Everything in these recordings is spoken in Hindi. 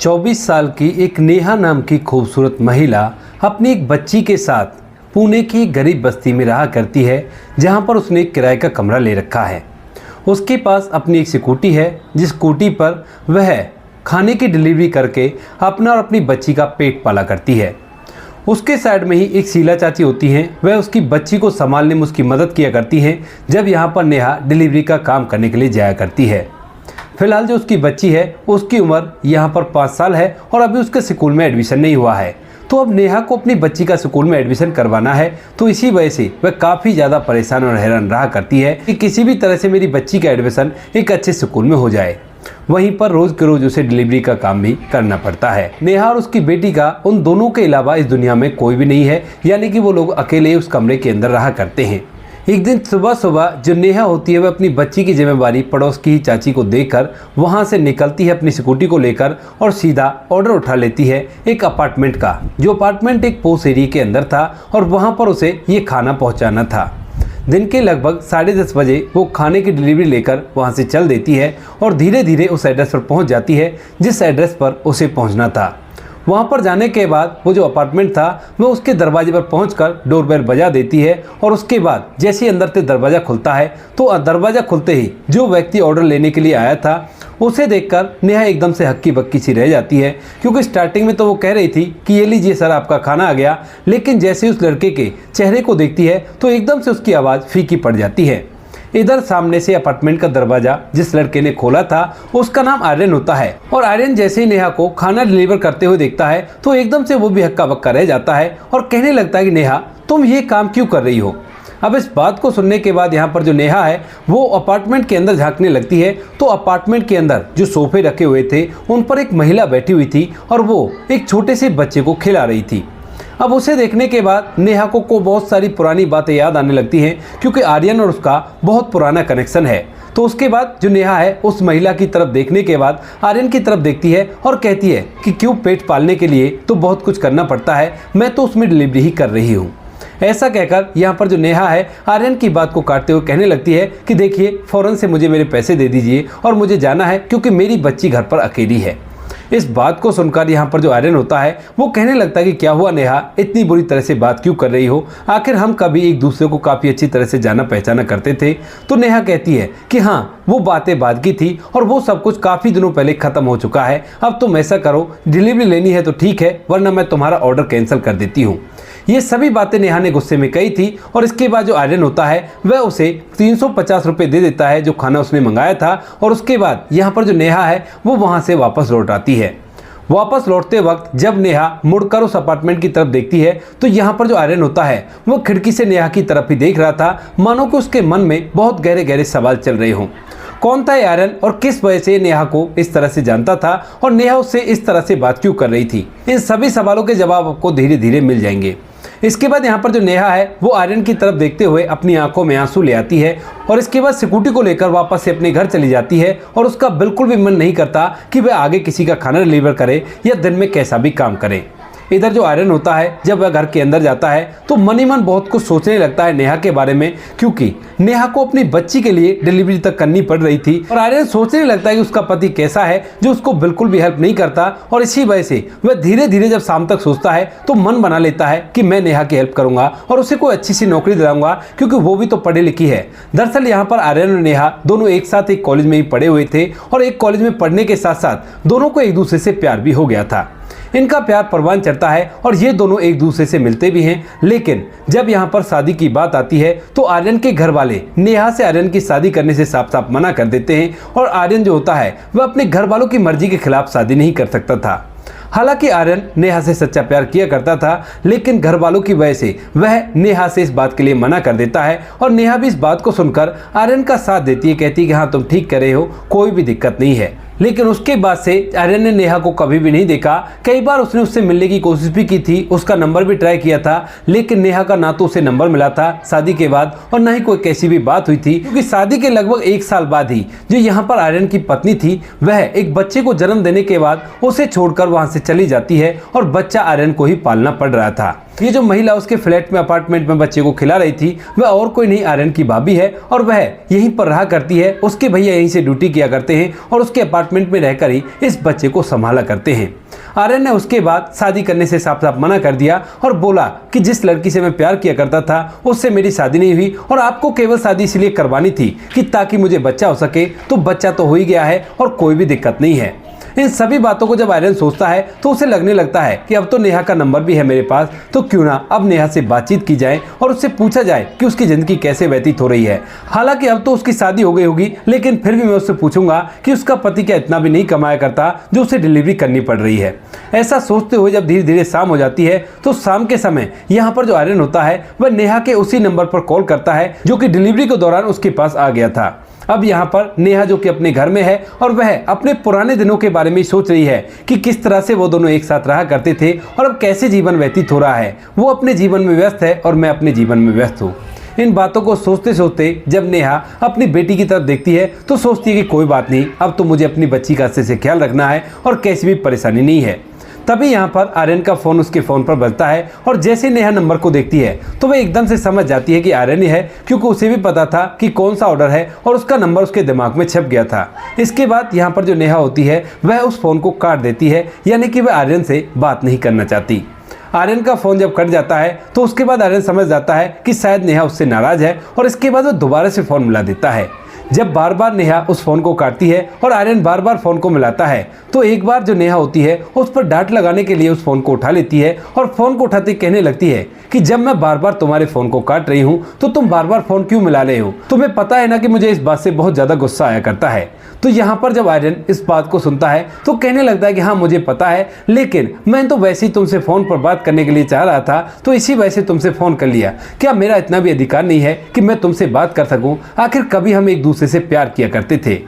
24 साल की एक नेहा नाम की खूबसूरत महिला अपनी एक बच्ची के साथ पुणे की गरीब बस्ती में रहा करती है, जहां पर उसने एक किराए का कमरा ले रखा है। उसके पास अपनी एक स्कूटी है, जिस स्कूटी पर वह खाने की डिलीवरी करके अपना और अपनी बच्ची का पेट पाला करती है। उसके साइड में ही एक शीला चाची होती हैं, वह उसकी बच्ची को संभालने में उसकी मदद किया करती हैं जब यहाँ पर नेहा डिलीवरी का काम करने के लिए जाया करती है। फिलहाल जो उसकी बच्ची है उसकी उम्र यहाँ पर 5 साल है और अभी उसके स्कूल में एडमिशन नहीं हुआ है। तो अब नेहा को अपनी बच्ची का स्कूल में एडमिशन करवाना है, तो इसी वजह से वह काफ़ी ज़्यादा परेशान और हैरान रहा करती है कि किसी भी तरह से मेरी बच्ची का एडमिशन एक अच्छे स्कूल में हो जाए। वहीं पर रोज़ के रोज़ उसे डिलीवरी का काम भी करना पड़ता है। नेहा और उसकी बेटी का उन दोनों के अलावा इस दुनिया में कोई भी नहीं है, यानी कि वो लोग अकेले उस कमरे के अंदर रहा करते हैं। एक दिन सुबह सुबह जो नेहा होती है वह अपनी बच्ची की जिम्मेवारी पड़ोस की ही चाची को देकर वहां से निकलती है अपनी स्कूटी को लेकर और सीधा ऑर्डर उठा लेती है एक अपार्टमेंट का, जो अपार्टमेंट एक पोस्ट एरिया के अंदर था और वहां पर उसे ये खाना पहुंचाना था। दिन के लगभग 10:30 बजे वो खाने की डिलीवरी लेकर वहां से चल देती है और धीरे धीरे उस एड्रेस पर पहुंच जाती है जिस एड्रेस पर उसे पहुंचना था। वहाँ पर जाने के बाद वो जो अपार्टमेंट था वह उसके दरवाजे पर पहुंचकर डोरबेल बजा देती है और उसके बाद जैसे ही अंदर से दरवाज़ा खुलता है तो दरवाज़ा खुलते ही जो व्यक्ति ऑर्डर लेने के लिए आया था उसे देखकर नेहा एकदम से हक्की बक्की सी रह जाती है, क्योंकि स्टार्टिंग में तो वो कह रही थी कि ये लीजिए सर आपका खाना आ गया, लेकिन जैसे उस लड़के के चेहरे को देखती है तो एकदम से उसकी आवाज़ फीकी पड़ जाती है। इधर सामने से अपार्टमेंट का दरवाजा जिस लड़के ने खोला था उसका नाम आर्यन होता है और आर्यन जैसे ही नेहा को खाना डिलीवर करते हुए देखता है तो एकदम से वो भी हक्का बक्का रह जाता है और कहने लगता है कि नेहा तुम ये काम क्यों कर रही हो। अब इस बात को सुनने के बाद यहाँ पर जो नेहा है वो अपार्टमेंट के अंदर झांकने लगती है तो अपार्टमेंट के अंदर जो सोफे रखे हुए थे उन पर एक महिला बैठी हुई थी और वो एक छोटे से बच्चे को खिला रही थी। अब उसे देखने के बाद नेहा को बहुत सारी पुरानी बातें याद आने लगती हैं, क्योंकि आर्यन और उसका बहुत पुराना कनेक्शन है। तो उसके बाद जो नेहा है उस महिला की तरफ देखने के बाद आर्यन की तरफ देखती है और कहती है कि क्यों, पेट पालने के लिए तो बहुत कुछ करना पड़ता है, मैं तो उसमें डिलीवरी ही कर रही हूँ। ऐसा कहकर यहाँ पर जो नेहा है आर्यन की बात को काटते हुए कहने लगती है कि देखिए फ़ौरन से मुझे मेरे पैसे दे दीजिए और मुझे जाना है, क्योंकि मेरी बच्ची घर पर अकेली है। इस बात को सुनकर यहाँ पर जो आर्यन होता है वो कहने लगता है कि क्या हुआ नेहा, इतनी बुरी तरह से बात क्यों कर रही हो, आखिर हम कभी एक दूसरे को काफ़ी अच्छी तरह से जाना पहचाना करते थे। तो नेहा कहती है कि हाँ, वो बातें बाद की थी और वो सब कुछ काफ़ी दिनों पहले ख़त्म हो चुका है। अब तुम ऐसा करो, डिलीवरी लेनी है तो ठीक है, वरना मैं तुम्हारा ऑर्डर कैंसिल कर देती हूँ। ये सभी बातें नेहा ने गुस्से में कही थी और इसके बाद जो आर्यन होता है वह उसे 350 रुपये दे देता है जो खाना उसने मंगाया था। और उसके बाद यहाँ पर जो नेहा है वो वहाँ से वापस लौट आती है। वापस लौटते वक्त जब नेहा मुड़कर उस अपार्टमेंट की तरफ देखती है तो यहाँ पर जो आर्यन होता है वो खिड़की से नेहा की तरफ ही देख रहा था, मानो कि उसके मन में बहुत गहरे गहरे सवाल चल रहे हों। कौन था आर्यन और किस वजह से नेहा को इस तरह से जानता था और नेहा उससे इस तरह से बात क्यों कर रही थी, इन सभी सवालों के जवाब आपको धीरे धीरे मिल जाएंगे। इसके बाद यहाँ पर जो नेहा है वो आर्यन की तरफ देखते हुए अपनी आंखों में आंसू ले आती है और इसके बाद स्कूटी को लेकर वापस से अपने घर चली जाती है और उसका बिल्कुल भी मन नहीं करता कि वह आगे किसी का खाना डिलीवर करे या दिन में कैसा भी काम करे। इधर जो आर्यन होता है जब वह घर के अंदर जाता है तो मन ही मन बहुत कुछ सोचने लगता है नेहा के बारे में, क्योंकि नेहा को अपनी बच्ची के लिए डिलीवरी तक करनी पड़ रही थी और आर्यन सोचने लगता है कि उसका पति कैसा है जो उसको बिल्कुल भी हेल्प नहीं करता। और इसी वजह से वह धीरे धीरे जब शाम तक सोचता है तो मन बना लेता है कि मैं नेहा की हेल्प करूंगा और उसे कोई अच्छी सी नौकरी दिलाऊंगा, क्योंकि वो भी तो पढ़ी लिखी है। दरअसल यहाँ पर आर्यन और नेहा दोनों एक साथ एक कॉलेज में ही पढ़े हुए थे और एक कॉलेज में पढ़ने के साथ साथ दोनों को एक दूसरे से प्यार भी हो गया था। इनका प्यार परवान चढ़ता है और ये दोनों एक दूसरे से मिलते भी हैं, लेकिन जब यहाँ पर शादी की बात आती है तो आर्यन के घर वाले नेहा से आर्यन की शादी करने से साफ साफ मना कर देते हैं और आर्यन जो होता है वह अपने घर वालों की मर्जी के खिलाफ शादी नहीं कर सकता था। हालांकि आर्यन नेहा से सच्चा प्यार किया करता था, लेकिन घर वालों की वजह से वह नेहा से इस बात के लिए मना कर देता है और नेहा भी इस बात को सुनकर आर्यन का साथ देती है, कहती है कि हाँ तुम ठीक कर रहे हो, कोई भी दिक्कत नहीं है। लेकिन उसके बाद से आर्यन ने नेहा को कभी भी नहीं देखा। कई बार उसने उससे मिलने की कोशिश भी की थी, उसका नंबर भी ट्राई किया था, लेकिन नेहा का ना तो उसे नंबर मिला था शादी के बाद और ना ही कोई कैसी भी बात हुई थी, क्योंकि शादी के लगभग 1 साल बाद ही जो यहाँ पर आर्यन की पत्नी थी वह एक बच्चे को जन्म देने के बाद उसे छोड़कर वहां से चली जाती है और बच्चा आर्यन को ही पालना पड़ रहा था। ये जो महिला उसके फ्लैट में अपार्टमेंट में बच्चे को खिला रही थी वह और कोई नहीं आर्यन की भाभी है और वह यहीं पर रहा करती है। उसके भैया यहीं से ड्यूटी किया करते हैं और उसके अपार्टमेंट अपार्टमेंट में रहकर ही इस बच्चे को संभाला करते हैं। आर्यन ने उसके बाद शादी करने से साफ साफ मना कर दिया और बोला कि जिस लड़की से मैं प्यार किया करता था उससे मेरी शादी नहीं हुई और आपको केवल शादी इसलिए करवानी थी कि ताकि मुझे बच्चा हो सके। तो बच्चा तो हो ही गया है और कोई भी दिक्कत नहीं है। इन सभी बातों को जब आर्यन सोचता है तो उसे लगने लगता है कि अब तो नेहा का नंबर भी है मेरे पास, तो क्यों ना अब नेहा से बातचीत की जाए और उससे पूछा जाए कि उसकी जिंदगी कैसे व्यतीत हो रही है। हालांकि अब तो उसकी शादी हो गई होगी, लेकिन फिर भी मैं उससे पूछूंगा कि उसका पति क्या इतना भी नहीं कमाया करता जो उसे डिलीवरी करनी पड़ रही है। ऐसा सोचते हुए जब धीरे धीरे शाम हो जाती है तो शाम के समय यहाँ पर जो आर्यन होता है वह नेहा के उसी नंबर पर कॉल करता है जो कि डिलीवरी के दौरान उसके पास आ गया था। अब यहाँ पर नेहा जो कि अपने घर में है और वह अपने पुराने दिनों के बारे में सोच रही है कि किस तरह से वो दोनों एक साथ रहा करते थे और अब कैसे जीवन व्यतीत हो रहा है। वो अपने जीवन में व्यस्त है और मैं अपने जीवन में व्यस्त हूँ। इन बातों को सोचते सोचते जब नेहा अपनी बेटी की तरफ देखती है तो सोचती है कि कोई बात नहीं, अब तो मुझे अपनी बच्ची का अच्छे से ख्याल रखना है और कैसी भी परेशानी नहीं है। तभी यहाँ पर आर्यन का फ़ोन उसके फ़ोन पर बजता है और जैसे नेहा नंबर को देखती है तो वह एकदम से समझ जाती है कि आर्यन ही है, क्योंकि उसे भी पता था कि कौन सा ऑर्डर है और उसका नंबर उसके दिमाग में छप गया था। इसके बाद यहाँ पर जो नेहा होती है वह उस फ़ोन को काट देती है, यानी कि वह आर्यन से बात नहीं करना चाहती। आर्यन का फ़ोन जब कट जाता है तो उसके बाद आर्यन समझ जाता है कि शायद नेहा उससे नाराज़ है और इसके बाद वह दोबारा से फ़ोन मिला देता है। जब बार बार नेहा उस फ़ोन को काटती है और आर्यन बार बार फ़ोन को मिलाता है तो एक बार जो नेहा होती है उस पर डांट लगाने के लिए उस फ़ोन को उठा लेती है और फ़ोन को उठाते कहने लगती है कि जब मैं बार बार तुम्हारे फ़ोन को काट रही हूँ तो तुम बार बार फ़ोन क्यों मिला रहे हो? तुम्हें पता है ना कि मुझे इस बात से बहुत ज़्यादा गुस्सा आया करता है। तो यहाँ पर जब आर्यन इस बात को सुनता है तो कहने लगता है कि हाँ मुझे पता है, लेकिन मैं तो वैसे ही तुमसे फ़ोन पर बात करने के लिए चाह रहा था तो इसी वजह से तुमसे फ़ोन कर लिया। क्या मेरा इतना भी अधिकार नहीं है कि मैं तुमसे बात कर सकूं? आखिर कभी हम एक दूसरे से प्यार किया करते थे।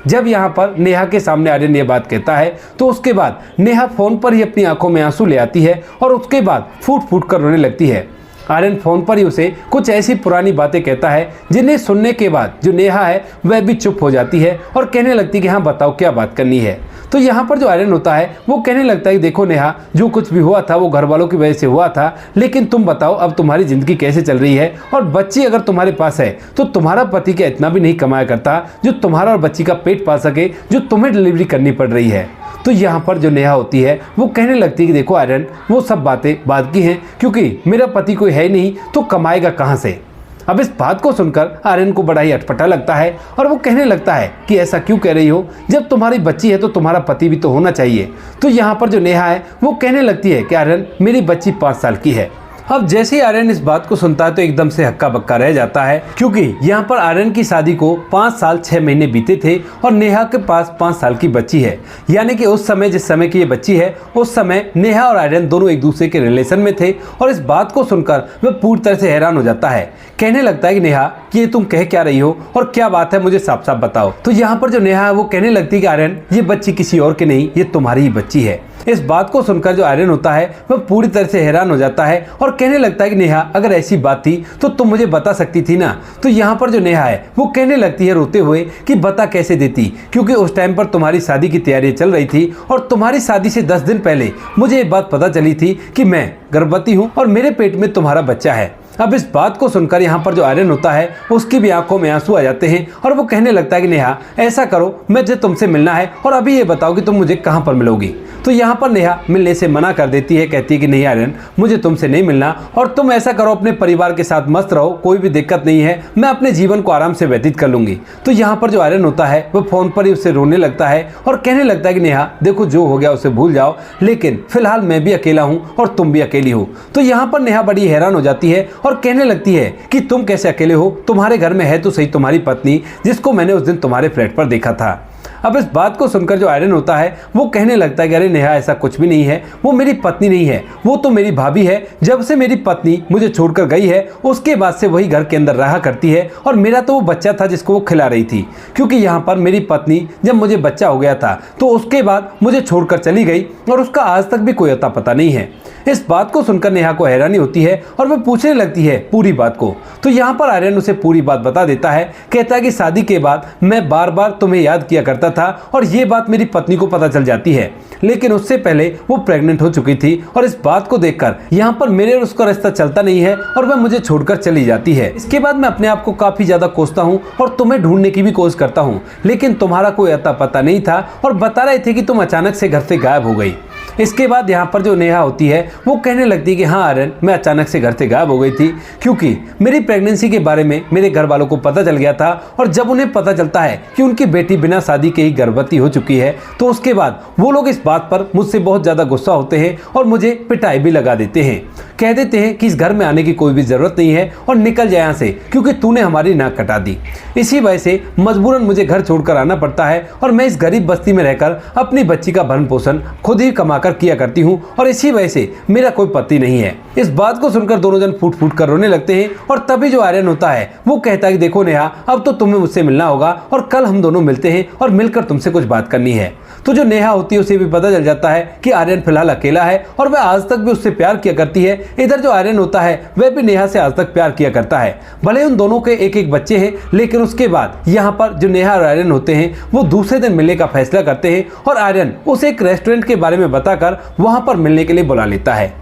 जब यहाँ पर नेहा के सामने आर्यन ये बात कहता है तो उसके बाद नेहा फ़ोन पर ही अपनी आंखों में आंसू ले आती है और उसके बाद फूट फूट कर रोने लगती है। आर्यन फ़ोन पर ही उसे कुछ ऐसी पुरानी बातें कहता है जिन्हें सुनने के बाद जो नेहा है वह भी चुप हो जाती है और कहने लगती है कि हाँ बताओ क्या बात करनी है। तो यहाँ पर जो आर्यन होता है वो कहने लगता है कि देखो नेहा, जो कुछ भी हुआ था वो घर वालों की वजह से हुआ था, लेकिन तुम बताओ अब तुम्हारी ज़िंदगी कैसे चल रही है और बच्ची अगर तुम्हारे पास है तो तुम्हारा पति क्या इतना भी नहीं कमाया करता जो तुम्हारा और बच्ची का पेट पाल सके, जो तुम्हें डिलीवरी करनी पड़ रही है। तो यहाँ पर जो नेहा होती है वो कहने लगती है कि देखो आर्यन, वो सब बातें बाद की हैं, क्योंकि मेरा पति कोई है नहीं तो कमाएगा कहाँ से। अब इस बात को सुनकर आर्यन को बड़ा ही अटपटा लगता है और वो कहने लगता है कि ऐसा क्यों कह रही हो, जब तुम्हारी बच्ची है तो तुम्हारा पति भी तो होना चाहिए। तो यहाँ पर जो नेहा है वो कहने लगती है कि आर्यन, मेरी बच्ची 5 साल की है। अब जैसे ही आर्यन इस बात को सुनता है तो एकदम से हक्का बक्का रह जाता है, क्योंकि यहाँ पर आर्यन की शादी को 5 साल 6 महीने बीते थे और नेहा के पास 5 साल की बच्ची है। यानी कि उस समय जिस समय की ये बच्ची है उस समय नेहा और आर्यन दोनों एक दूसरे के रिलेशन में थे। और इस बात को सुनकर वह पूरी तरह से हैरान हो जाता है। कहने लगता है कि नेहा, कि ये तुम कह क्या रही हो और क्या बात है, मुझे साफ साफ बताओ। तो यहाँ पर जो नेहा है वो कहने लगती है कि आर्यन, ये बच्ची किसी और की नहीं, ये तुम्हारी ही बच्ची है। इस बात को सुनकर जो आर्यन होता है वह पूरी तरह से हैरान हो जाता है और कहने लगता है कि नेहा, अगर ऐसी बात थी तो तुम मुझे बता सकती थी ना। तो यहाँ पर जो नेहा है वो कहने लगती है रोते हुए कि बता कैसे देती, क्योंकि उस टाइम पर तुम्हारी शादी की तैयारी चल रही थी और तुम्हारी शादी से 10 दिन पहले मुझे ये बात पता चली थी कि मैं गर्भवती हूँ और मेरे पेट में तुम्हारा बच्चा है। अब इस बात को सुनकर यहाँ पर जो आर्यन होता है उसकी भी आंखों में आंसू आ जाते हैं और वो कहने लगता है कि नेहा, ऐसा करो, मुझे तुमसे मिलना है और अभी ये बताओ कि तुम मुझे कहाँ पर मिलोगी। तो यहाँ पर नेहा मिलने से मना कर देती है, कहती है कि नहीं आर्यन, मुझे तुमसे नहीं मिलना और तुम ऐसा करो, अपने परिवार के साथ मस्त रहो, कोई भी दिक्कत नहीं है, मैं अपने जीवन को आराम से व्यतीत कर लूंगी। तो यहाँ पर जो आर्यन होता है वो फ़ोन पर ही उससे रोने लगता है और कहने लगता है कि नेहा देखो, जो हो गया उसे भूल जाओ, लेकिन फिलहाल मैं भी अकेला हूँ और तुम भी अकेली हो। तो यहाँ पर नेहा बड़ी हैरान हो जाती है और कहने लगती है कि तुम कैसे अकेले हो, तुम्हारे घर में है तो सही तुम्हारी पत्नी, जिसको मैंने उस दिन तुम्हारे फ्लैट पर देखा था। अब इस बात को सुनकर जो आर्यन होता है वो कहने लगता है कि अरे नेहा, ऐसा कुछ भी नहीं है, वो मेरी पत्नी नहीं है, वो तो मेरी भाभी है। जब से मेरी पत्नी मुझे छोड़कर गई है उसके बाद से वही घर के अंदर रहा करती है और मेरा तो वो बच्चा था जिसको वो खिला रही थी, क्योंकि यहाँ पर मेरी पत्नी जब मुझे बच्चा हो गया था तो उसके बाद मुझे छोड़कर चली गई और उसका आज तक भी कोई अता पता नहीं है। इस बात को सुनकर नेहा को हैरानी होती है और वह पूछने लगती है पूरी बात को। तो यहाँ पर आर्यन उसे पूरी बात बता देता है, कहता है कि शादी के बाद मैं बार बार तुम्हें याद किया करता था और ये बात मेरी पत्नी को पता चल जाती है, लेकिन उससे पहले वो प्रेग्नेंट हो चुकी थी और इस बात को देखकर यहाँ पर मेरे और उसका रिश्ता चलता नहीं है और वह मुझे छोड़कर चली जाती है। इसके बाद मैं अपने आप को काफी ज्यादा कोसता हूँ और तुम्हें ढूंढने की भी कोशिश करता हूँ, लेकिन तुम्हारा कोई अता पता नहीं था और बता रहे थे कि तुम अचानक से घर से गायब हो गई। इसके बाद यहाँ पर जो नेहा होती है वो कहने लगती है कि हाँ आर्यन, मैं अचानक से घर से गायब हो गई थी क्योंकि मेरी प्रेगनेंसी के बारे में मेरे घर वालों को पता चल गया था और जब उन्हें पता चलता है कि उनकी बेटी बिना शादी के ही गर्भवती हो चुकी है तो उसके बाद वो लोग इस बात पर मुझसे बहुत ज़्यादा गुस्सा होते हैं और मुझे पिटाई भी लगा देते हैं। कह देते हैं कि इस घर में आने की कोई भी ज़रूरत नहीं है और निकल जाए यहाँ से क्योंकि तूने हमारी नाक कटा दी। इसी वजह से मजबूरन मुझे घर छोड़कर आना पड़ता है और मैं इस गरीब बस्ती में रहकर अपनी बच्ची का भरण पोषण खुद ही कमाकर किया करती हूँ और इसी वजह से मेरा कोई पति नहीं है। इस बात को सुनकर दोनों जन फूट फूट कर रोने लगते हैं और तभी जो आर्यन होता है वो कहता है कि देखो नेहा, अब तो तुम्हें मुझसे मिलना होगा और कल हम दोनों मिलते हैं और मिलकर तुमसे कुछ बात करनी है। तो जो नेहा होती है उसे भी पता चल जाता है कि आर्यन फिलहाल अकेला है और वह आज तक भी उससे प्यार किया करती है। इधर जो आर्यन होता है वह भी नेहा से आज तक प्यार किया करता है। भले उन दोनों के एक एक बच्चे हैं, लेकिन उसके बाद यहाँ पर जो नेहा और आर्यन होते हैं वो दूसरे दिन मिलने का फैसला करते हैं और आर्यन उसे एक रेस्टोरेंट के बारे में बताकर वहां पर मिलने के लिए बुला लेता है।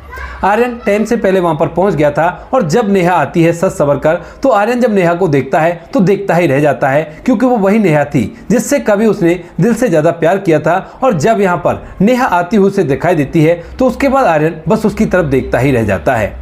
आर्यन टाइम से पहले वहां पर पहुंच गया था और जब नेहा आती है सच सवर कर तो आर्यन जब नेहा को देखता है तो देखता ही रह जाता है क्योंकि वो वही नेहा थी जिससे कभी उसने दिल से ज्यादा प्यार किया था। और जब यहाँ पर नेहा आती हुई उसे दिखाई देती है तो उसके बाद आर्यन बस उसकी तरफ देखता ही रह जाता है।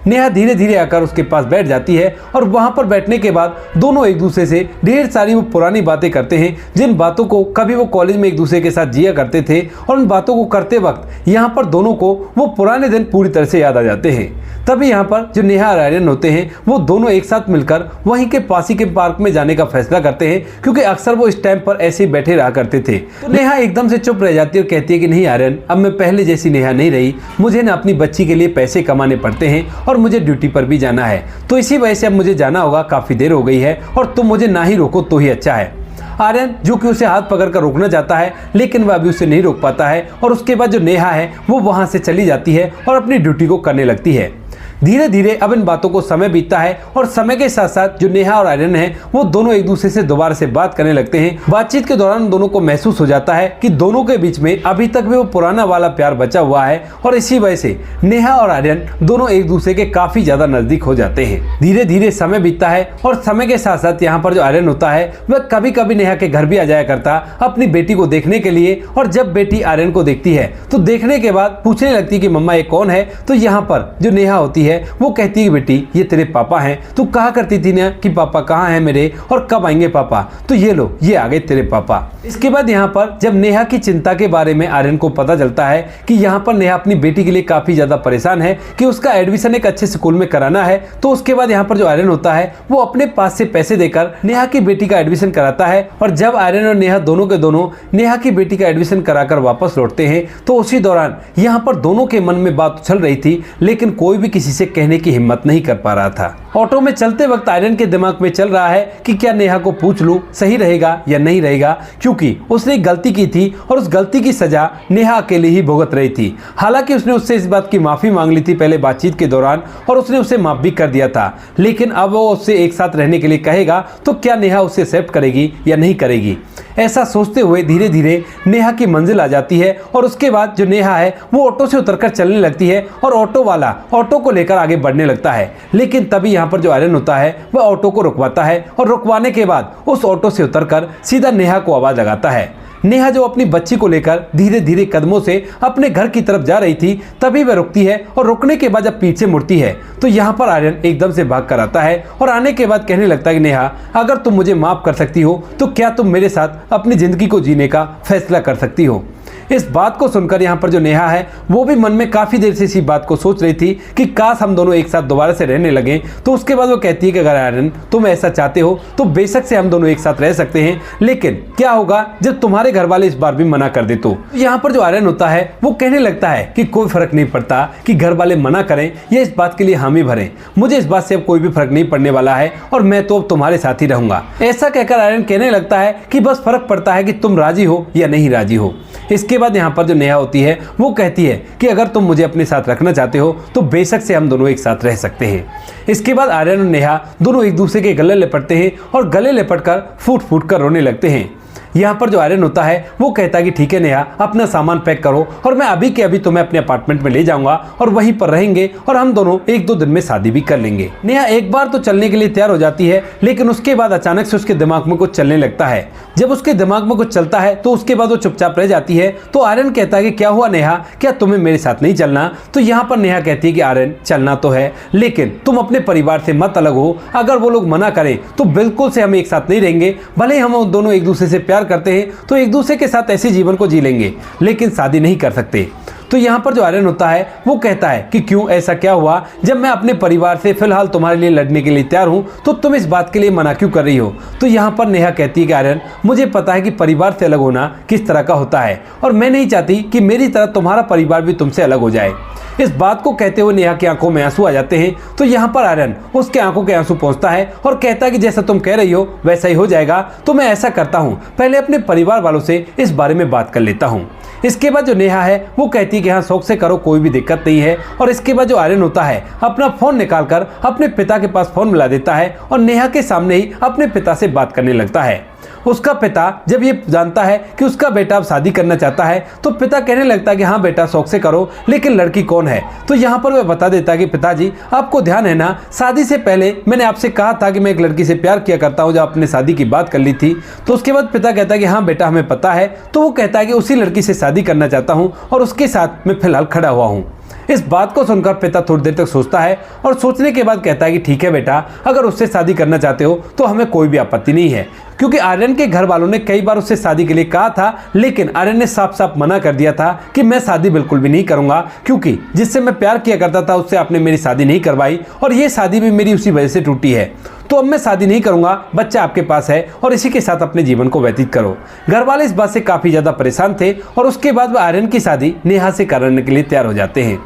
नेहा धीरे धीरे आकर उसके पास बैठ जाती है और वहां पर बैठने के बाद दोनों एक दूसरे से ढेर सारी वो पुरानी बातें करते हैं जिन बातों को कभी वो कॉलेज में एक दूसरे के साथ जिया करते थे और उन बातों को करते वक्त यहाँ पर दोनों को वो पुराने दिन पूरी तरह से याद आ जाते हैं। तभी यहाँ पर जो नेहा और आर्यन होते हैं वो दोनों एक साथ मिलकर वहीं के पास ही के पार्क में जाने का फैसला करते हैं क्योंकि अक्सर वो इस टाइम पर ऐसे ही बैठे रहा करते थे। तो नेहा एकदम से चुप रह जाती है और कहती है कि नहीं आर्यन, अब मैं पहले जैसी नेहा नहीं रही, मुझे ना अपनी बच्ची के लिए पैसे कमाने पड़ते हैं और मुझे ड्यूटी पर भी जाना है, तो इसी वजह से अब मुझे जाना होगा, काफी देर हो गई है और तुम मुझे ना ही रोको तो ही अच्छा है। आर्यन जो कि उसे हाथ पकड़कर रोकना चाहता है लेकिन वह अभी उसे नहीं रोक पाता है और उसके बाद जो नेहा है वो वहां से चली जाती है और अपनी ड्यूटी को करने लगती है। धीरे धीरे अब इन बातों को समय बीतता है और समय के साथ साथ जो नेहा और आर्यन है वो दोनों एक दूसरे से दोबारा से बात करने लगते हैं। बातचीत के दौरान दोनों को महसूस हो जाता है कि दोनों के बीच में अभी तक भी वो पुराना वाला प्यार बचा हुआ है और इसी वजह से नेहा और आर्यन दोनों एक दूसरे के काफी ज्यादा नजदीक हो जाते हैं। धीरे धीरे समय बीतता है और समय के साथ साथ यहाँ पर जो आर्यन होता है वह कभी कभी नेहा के घर भी आ जाया करता अपनी बेटी को देखने के लिए और जब बेटी आर्यन को देखती है तो देखने के बाद पूछने लगती है कि मम्मा ये कौन है। तो यहाँ पर जो नेहा होती है वो कहती है बेटी ये तेरे पापा हैं, तू कहा करती थी ना कि पापा कहाँ हैं मेरे और कब आएंगे पापा, तो ये लो ये आ गए तेरे पापा। इसके बाद यहाँ पर जब नेहा की चिंता के बारे में आर्यन को पता चलता है कि यहाँ पर नेहा अपनी बेटी के लिए काफी ज्यादा परेशान है कि उसका एडमिशन एक अच्छे स्कूल में कराना है, तो उसके बाद यहाँ पर जो आर्यन होता है वो अपने पास से पैसे देकर नेहा की बेटी का एडमिशन कराता है। और जब आर्यन और नेहा दोनों के दोनों नेहा की बेटी का एडमिशन कराकर वापस लौटते हैं तो उसी दौरान यहाँ पर दोनों के मन में बात उछल रही थी लेकिन कोई भी किसी से कहने की हिम्मत नहीं कर पा रहा था। ऑटो में चलते वक्त आर्यन के दिमाग में चल रहा है कि क्या नेहा को पूछ लूं सही रहेगा या नहीं रहेगा, क्योंकि उसने एक गलती की थी और उस गलती की सजा नेहा अकेले ही भुगत रही थी। हालांकि उसने उससे इस बात की माफी मांग ली थी पहले बातचीत के दौरान और उसने उसे माफ भी कर दिया था, लेकिन अब वो उससे एक साथ रहने के लिए कहेगा तो क्या नेहा उसे एक्सेप्ट करेगी या नहीं करेगी। ऐसा सोचते हुए धीरे धीरे नेहा की मंजिल आ जाती है और उसके बाद जो नेहा है वो ऑटो से उतरकर चलने लगती है और ऑटो वाला ऑटो को लेकर आगे बढ़ने लगता है। लेकिन तभी यहाँ पर जो आर्यन होता है वह ऑटो को रुकवाता है और रुकवाने के बाद उस ऑटो से उतरकर सीधा नेहा को आवाज लगाता है। नेहा जो अपनी बच्ची को लेकर धीरे धीरे कदमों से अपने घर की तरफ जा रही थी तभी वह रुकती है और रुकने के बाद जब पीछे मुड़ती है तो यहाँ पर आर्यन एकदम से भाग कर आता है और आने के बाद कहने लगता है कि नेहा अगर तुम मुझे माफ कर सकती हो तो क्या तुम मेरे साथ अपनी जिंदगी को जीने का फैसला कर सकती हो। इस बात को सुनकर यहाँ पर जो नेहा है वो भी मन में काफी देर से इसी बात को सोच रही थी कि काश हम दोनों एक साथ दोबारा से रहने लगे। तो उसके बाद वो कहती है कि अगर आर्यन तुम ऐसा चाहते हो तो बेशक से हम दोनों एक साथ रह सकते हैं, लेकिन क्या होगा जब तुम्हारे घर वाले इस बार भी मना कर दे। तो यहाँ पर जो आर्यन होता है वो कहने लगता है कि कोई फर्क नहीं पड़ता कि घर वाले मना करें या इस बात के लिए हामी भरें, मुझे इस बात से अब कोई भी फर्क नहीं पड़ने वाला है और मैं तो अब तुम्हारे साथ ही रहूंगा। ऐसा कहकर आर्यन कहने लगता है कि बस फर्क पड़ता है कि तुम राजी हो या नहीं राजी हो। इसके बाद यहाँ पर जो नेहा होती है वो कहती है कि अगर तुम मुझे अपने साथ रखना चाहते हो तो बेशक से हम दोनों एक साथ रह सकते हैं। इसके बाद आर्यन और नेहा दोनों एक दूसरे के गले लिपटते हैं और गले लिपटकर फूट फूट कर रोने लगते हैं। यहाँ पर जो आर्यन होता है वो कहता है कि ठीक है नेहा, अपना सामान पैक करो और मैं अभी के अभी तुम्हें अपने अपार्टमेंट में ले जाऊंगा और वहीं पर रहेंगे और हम दोनों 1-2 दिन में शादी भी कर लेंगे। नेहा एक बार तो चलने के लिए तैयार हो जाती है, लेकिन उसके बाद अचानक से उसके दिमाग में कुछ चलने लगता है। जब उसके दिमाग में कुछ चलता है तो उसके बाद वो चुपचाप रह जाती है। तो आर्यन कहता है कि क्या हुआ नेहा, क्या तुम्हें मेरे साथ नहीं चलना? तो यहाँ पर नेहा कहती है कि आर्यन चलना तो है, लेकिन तुम अपने परिवार से मत अलग हो। अगर वो लोग मना करें तो बिल्कुल से हम एक साथ नहीं रहेंगे। भले हम दोनों एक दूसरे से प्यार करते हैं तो एक दूसरे के साथ ऐसे जीवन को जी लेंगे, लेकिन शादी नहीं कर सकते। तो यहाँ पर जो आर्यन होता है वो कहता है कि क्यों, ऐसा क्या हुआ? जब मैं अपने परिवार से फिलहाल तुम्हारे लिए लड़ने के लिए तैयार हूँ तो तुम इस बात के लिए मना क्यों कर रही हो? तो यहाँ पर नेहा कहती है कि आर्यन, मुझे पता है कि परिवार से अलग होना किस तरह का होता है और मैं नहीं चाहती कि मेरी तरह तुम्हारा परिवार भी तुमसे अलग हो जाए। इस बात को कहते हुए नेहा की आंखों में आंसू आ जाते हैं। तो यहाँ पर आर्यन उसके आंखों के आंसू पहुँचता है और कहता है कि जैसा तुम कह रही हो वैसा ही हो जाएगा। तो मैं ऐसा करता हूँ, पहले अपने परिवार वालों से इस बारे में बात कर लेता हूँ। इसके बाद जो नेहा है वो कहती है कि हाँ शौक से करो, कोई भी दिक्कत नहीं है। और इसके बाद जो आर्यन होता है अपना फोन निकालकर अपने पिता के पास फोन मिला देता है और नेहा के सामने ही अपने पिता से बात करने लगता है। उसका पिता जब ये जानता है कि उसका बेटा अब शादी करना चाहता है तो पिता कहने लगता है कि हाँ बेटा शौक से करो, लेकिन लड़की कौन है? तो यहाँ पर वह बता देता है कि पिताजी आपको ध्यान है ना, शादी से पहले मैंने आपसे कहा था कि मैं एक लड़की से प्यार किया करता हूँ, जब आपने शादी की बात कर ली थी। तो उसके बाद पिता कहता है कि हाँ बेटा हमें पता है। तो वो कहता है कि उसी लड़की से शादी करना चाहता हूँ और उसके साथ मैं फिलहाल खड़ा हुआ हूँ। इस बात को सुनकर पिता थोड़ी देर तक सोचता है और सोचने के बाद कहता है कि ठीक है बेटा, अगर उससे शादी करना चाहते हो तो हमें कोई भी आपत्ति नहीं है। क्योंकि आर्यन के घर वालों ने कई बार उससे शादी के लिए कहा था, लेकिन आर्यन ने साफ साफ मना कर दिया था कि मैं शादी बिल्कुल भी नहीं करूंगा, क्योंकि जिससे मैं प्यार किया करता था उससे आपने मेरी शादी नहीं करवाई और ये शादी भी मेरी उसी वजह से टूटी है। तो अब मैं शादी नहीं करूंगा, बच्चा आपके पास है और इसी के साथ अपने जीवन को व्यतीत करो। घर वाले इस बात से काफी ज्यादा परेशान थे और उसके बाद वह आर्यन की शादी नेहा से कराने के लिए तैयार हो जाते हैं।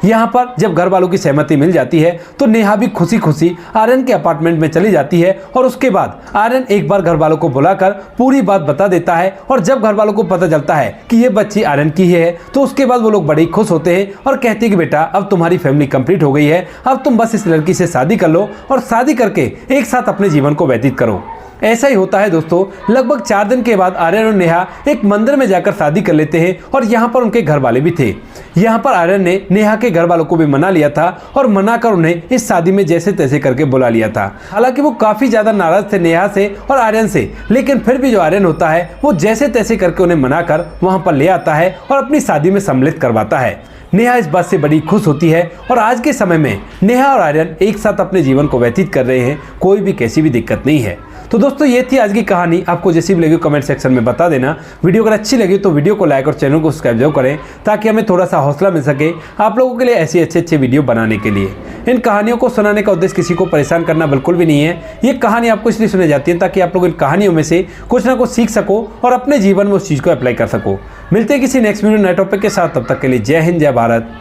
यहाँ पर जब घर वालों की सहमति मिल जाती है तो नेहा भी खुशी खुशी आर्यन के अपार्टमेंट में चली जाती है और उसके बाद आर्यन एक बार घर वालों को बुलाकर पूरी बात बता देता है। और जब घर वालों को पता चलता है कि ये बच्ची आर्यन की है तो उसके बाद वो लोग बड़े ही खुश होते हैं और कहते हैं कि बेटा अब तुम्हारी फैमिली कंप्लीट हो गई है, अब तुम बस इस लड़की से शादी कर लो और शादी करके एक साथ अपने जीवन को व्यतीत करो। ऐसा ही होता है दोस्तों। लगभग 4 दिन के बाद आर्यन और नेहा एक मंदिर में जाकर शादी कर लेते हैं और यहाँ पर उनके घर वाले भी थे। यहाँ पर आर्यन ने नेहा के घर वालों को भी मना लिया था और मनाकर उन्हें इस शादी में जैसे तैसे करके बुला लिया था। हालांकि वो काफी ज्यादा नाराज थे नेहा से और आर्यन से, लेकिन फिर भी जो आर्यन होता है वो जैसे तैसे करके उन्हें मनाकर वहां पर ले आता है और अपनी शादी में सम्मिलित करवाता है। नेहा इस बात से बड़ी खुश होती है और आज के समय में नेहा और आर्यन एक साथ अपने जीवन को व्यतीत कर रहे हैं, कोई भी कैसी भी दिक्कत नहीं है। तो दोस्तों ये थी आज की कहानी। आपको जैसी भी लगी कमेंट सेक्शन में बता देना। वीडियो अगर अच्छी लगी तो वीडियो को लाइक और चैनल को सब्सक्राइब जरूर करें ताकि हमें थोड़ा सा हौसला मिल सके आप लोगों के लिए ऐसे अच्छे वीडियो बनाने के लिए। इन कहानियों को सुनाने का उद्देश्य किसी को परेशान करना बिल्कुल भी नहीं है। ये कहानी आपको इसलिए सुनाई जाती है ताकि आप लोग इन कहानियों में से कुछ ना कुछ सीख सको और अपने जीवन में उस चीज़ को अप्लाई कर सको। मिलते हैं किसी नेक्स्ट वीडियो नए टॉपिक के साथ, तब तक के लिए जय हिंद, जय भारत,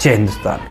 जय हिंदुस्तान।